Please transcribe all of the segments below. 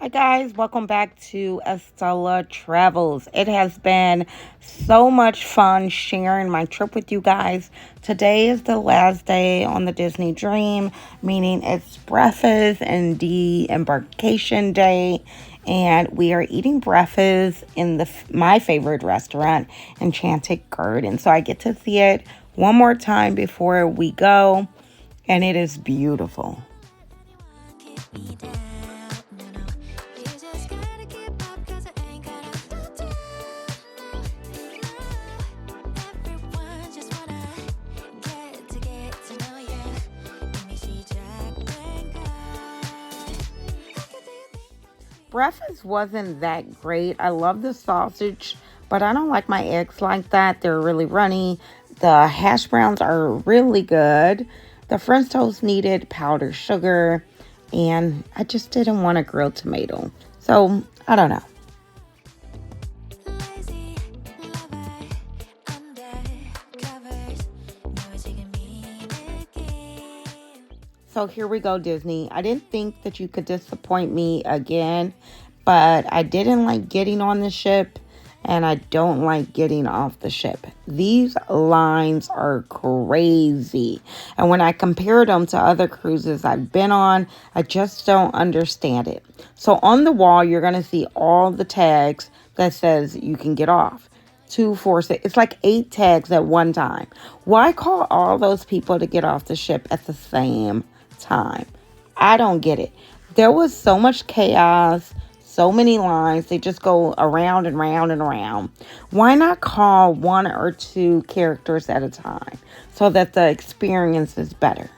Hi guys, welcome back to Estella Travels. It has been so much fun sharing my trip with you guys. Today is the last day on the Disney Dream, meaning it's breakfast and Disembarkation day, and we are eating breakfast in my favorite restaurant, Enchanted Garden. So I get to see it one more time before we go, and it is beautiful. Breakfast wasn't that great. I love the sausage, but I don't like my eggs like that. They're really runny. The hash browns are really good. The French toast needed powdered sugar, and I just didn't want a grilled tomato. So, I don't know. So here we go, Disney. I didn't think that you could disappoint me again, but I didn't like getting on the ship and I don't like getting off the ship. These lines are crazy. And when I compared them to other cruises I've been on, I just don't understand it. So on the wall, you're going to see all the tags that says you can get off. 2, 4, 6. It's like 8 tags at one time. Why call all those people to get off the ship at the same time? I don't get it. There was so much chaos, so many lines. They just go around and round and around. Why not call 1 or 2 characters at a time so that the experience is better?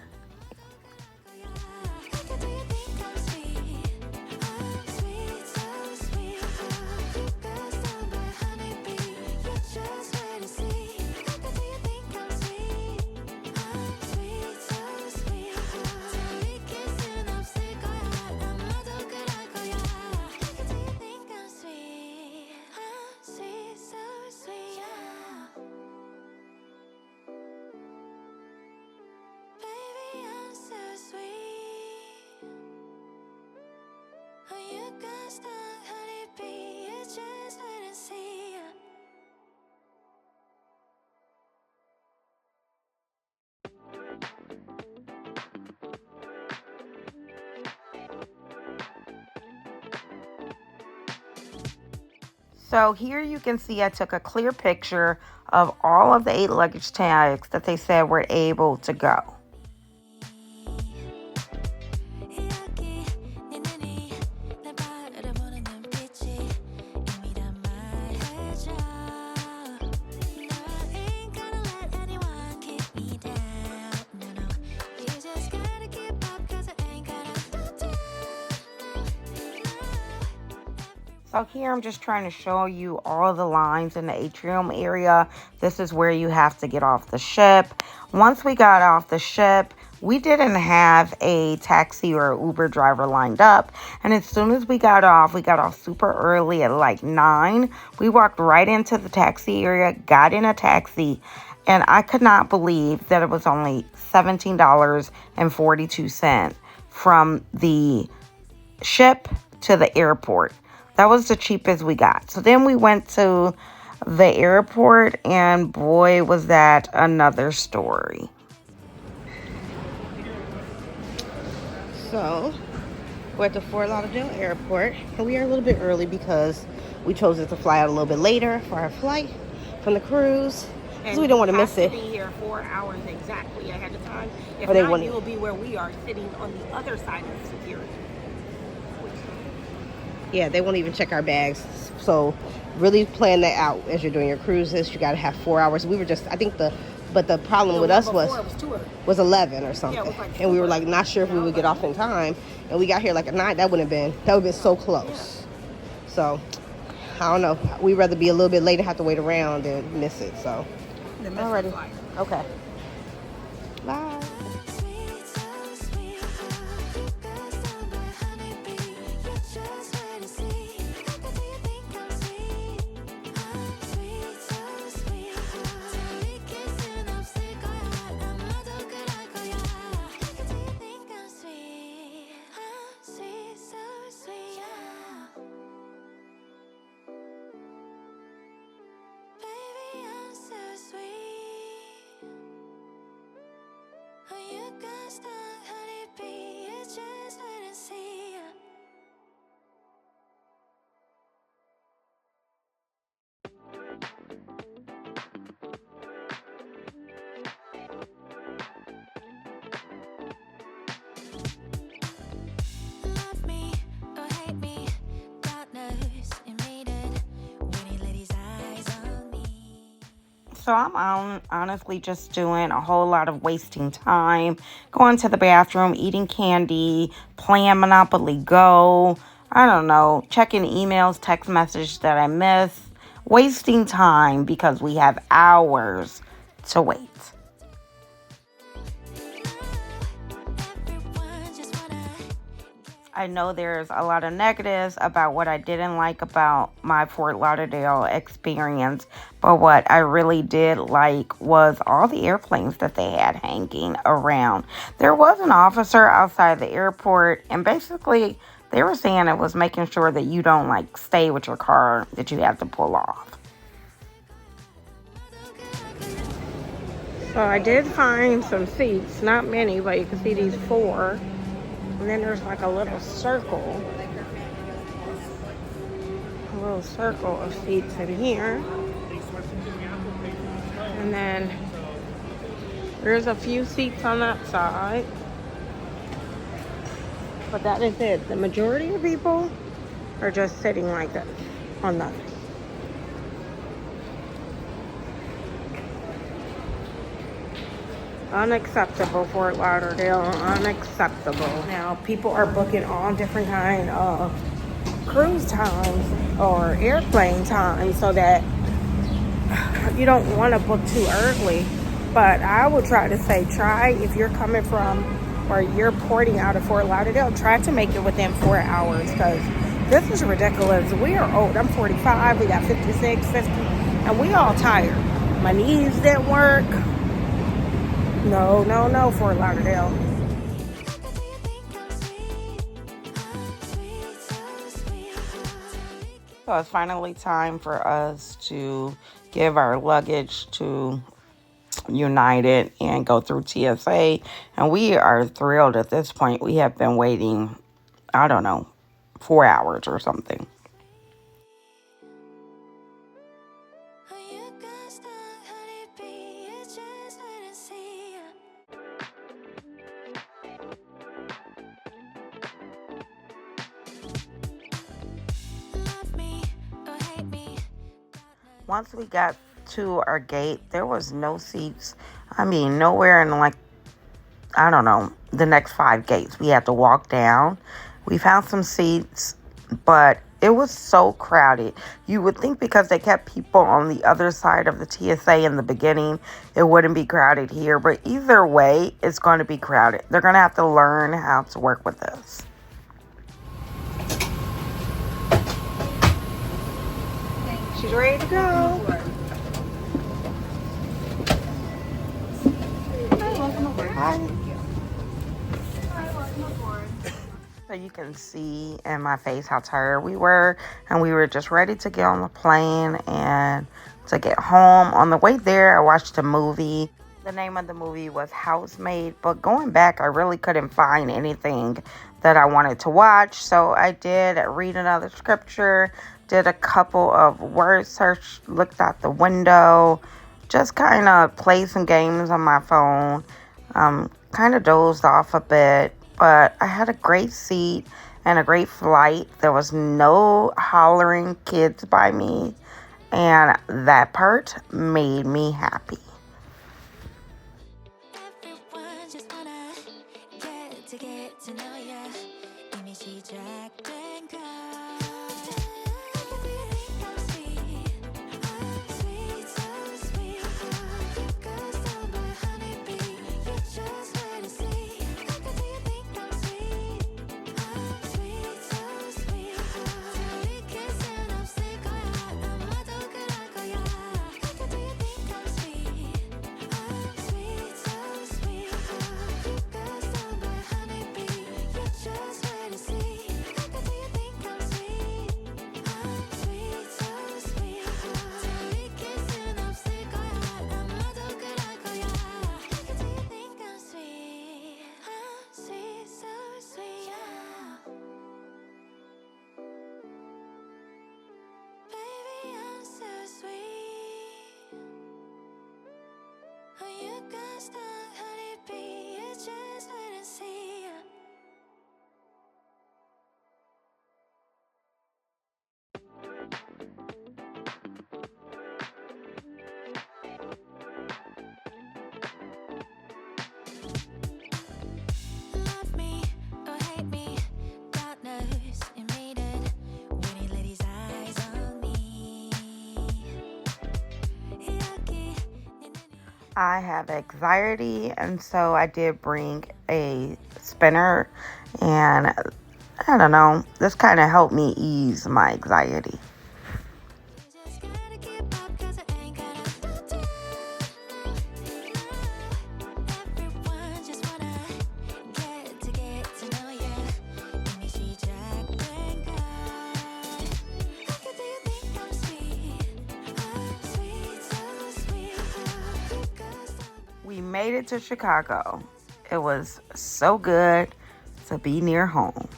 So here you can see I took a clear picture of all of the 8 luggage tags that they said were able to go. So here I'm just trying to show you all the lines in the atrium area. This is where you have to get off the ship. Once we got off the ship, we didn't have a taxi or Uber driver lined up. And as soon as we got off super early at like 9. We walked right into the taxi area, got in a taxi, and I could not believe that it was only $17.42 from the ship to the airport. That was the cheapest we got. So then we went to the airport, and boy, was that another story. So we're at the Fort Lauderdale airport, and we are a little bit early because we chose to fly out a little bit later for our flight from the cruise. Because we don't want to miss it. Be here 4 hours exactly ahead of time. If Or not, you will be where we are, sitting on the other side of security. Yeah, they won't even check our bags. So really plan that out as you're doing your cruises. You got to have 4 hours. We were just, I think the problem with us was 11 or something. Yeah, like, and we were like not sure if we would get off in time. And we got here like at 9. That would have been so close. So I don't know. We'd rather be a little bit later, have to wait around and miss it. So alrighty. Okay. Bye. So I'm honestly just doing a whole lot of wasting time, going to the bathroom, eating candy, playing Monopoly Go. I don't know, checking emails, text messages that I miss, wasting time because we have hours to wait. I know there's a lot of negatives about what I didn't like about my Fort Lauderdale experience, but what I really did like was all the airplanes that they had hanging around. There was an officer outside the airport, and basically they were saying it was making sure that you don't like stay with your car, that you have to pull off. So I did find some seats, not many, but you can see these 4. And then there's like a little circle of seats in here. And then there's a few seats on that side. But that is it. The majority of people are just sitting like this on nothing. Unacceptable, Fort Lauderdale. Unacceptable. Now, people are booking all different kind of cruise times or airplane times so that you don't want to book too early. But I would try to say, if you're coming from or you're porting out of Fort Lauderdale, try to make it within 4 hours, because this is ridiculous. We are old. I'm 45. We got 56, 50, and we all tired. My knees didn't work. No, Fort Lauderdale. So it's finally time for us to give our luggage to United and go through TSA. And we are thrilled at this point. We have been waiting, 4 hours or something. Once we got to our gate, there was no seats. Nowhere in the next 5 gates. We had to walk down. We found some seats, but it was so crowded. You would think because they kept people on the other side of the TSA in the beginning, it wouldn't be crowded here. But either way, it's going to be crowded. They're going to have to learn how to work with this. She's ready to go. Hi. So you can see in my face how tired we were, and we were just ready to get on the plane and to get home. On the way there, I watched a movie. The name of the movie was Housemaid, but going back, I really couldn't find anything that I wanted to watch, so I did read another scripture, did a couple of word search, looked out the window, just kind of played some games on my phone, kind of dozed off a bit, but I had a great seat and a great flight. There was no hollering kids by me, and that part made me happy. I have anxiety, and so I did bring a spinner, and I don't know, this kind of helped me ease my anxiety. We made it to Chicago. It was so good to be near home.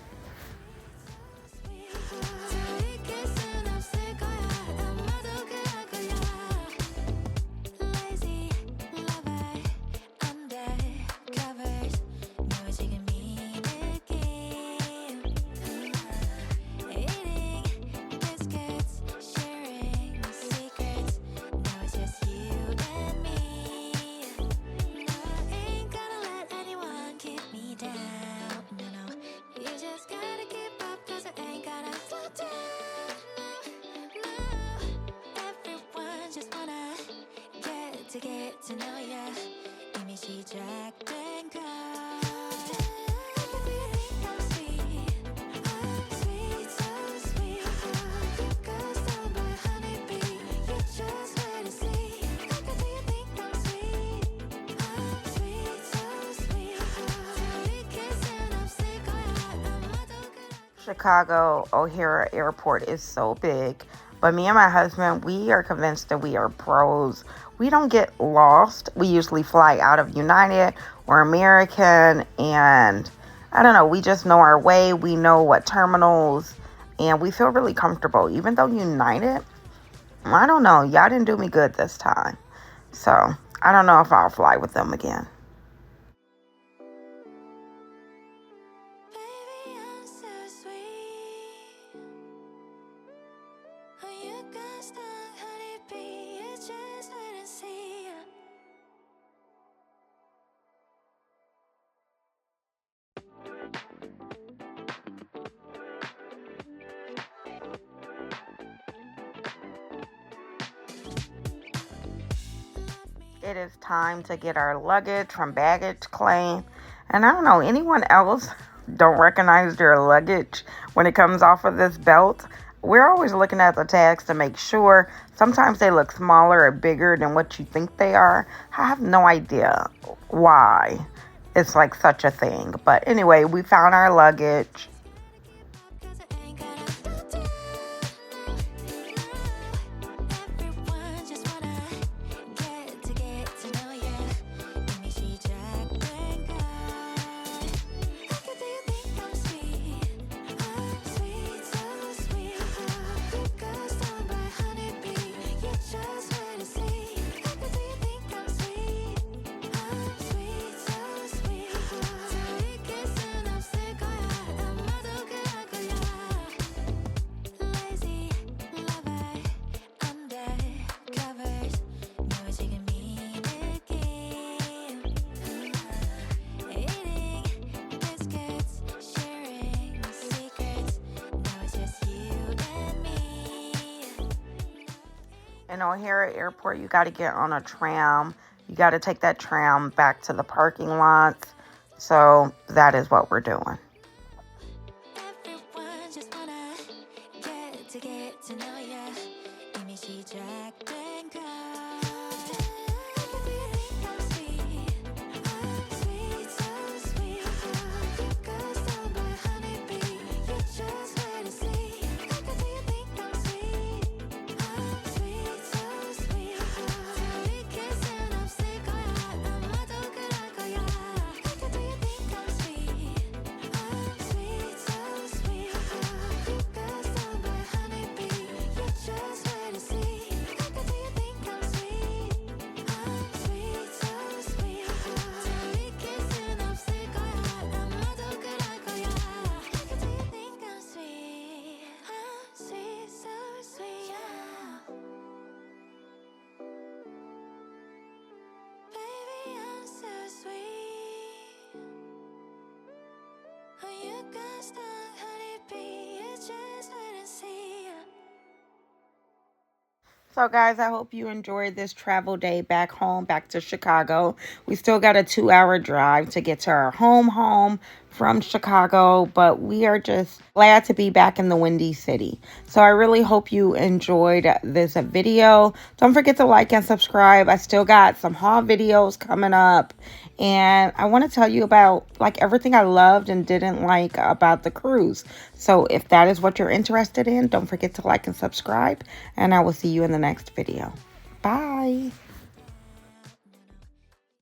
Chicago O'Hara Airport is so big, but me and my husband, we are convinced that we are pros. We don't get lost. We usually fly out of United or American, and I don't know, we just know our way. We know what terminals, and we feel really comfortable. Even though United, I don't know, y'all didn't do me good this time. So I don't know if I'll fly with them again. It is time to get our luggage from baggage claim. And I don't know, anyone else don't recognize their luggage when it comes off of this belt? We're always looking at the tags to make sure. Sometimes they look smaller or bigger than what you think they are. I have no idea why it's like such a thing. But anyway, we found our luggage. In O'Hara Airport, you got to get on a tram. You got to take that tram back to the parking lots. So that is what we're doing. So, guys, I hope you enjoyed this travel day back home, back to Chicago. We still got a 2 hour drive to get to our home from Chicago, but we are just glad to be back in the Windy City. So, I really hope you enjoyed this video. Don't forget to like and subscribe. I still got some haul videos coming up, and I want to tell you about like everything I loved and didn't like about the cruise. So if that is what you're interested in, don't forget to like and subscribe, and I will see you in the next video. Bye.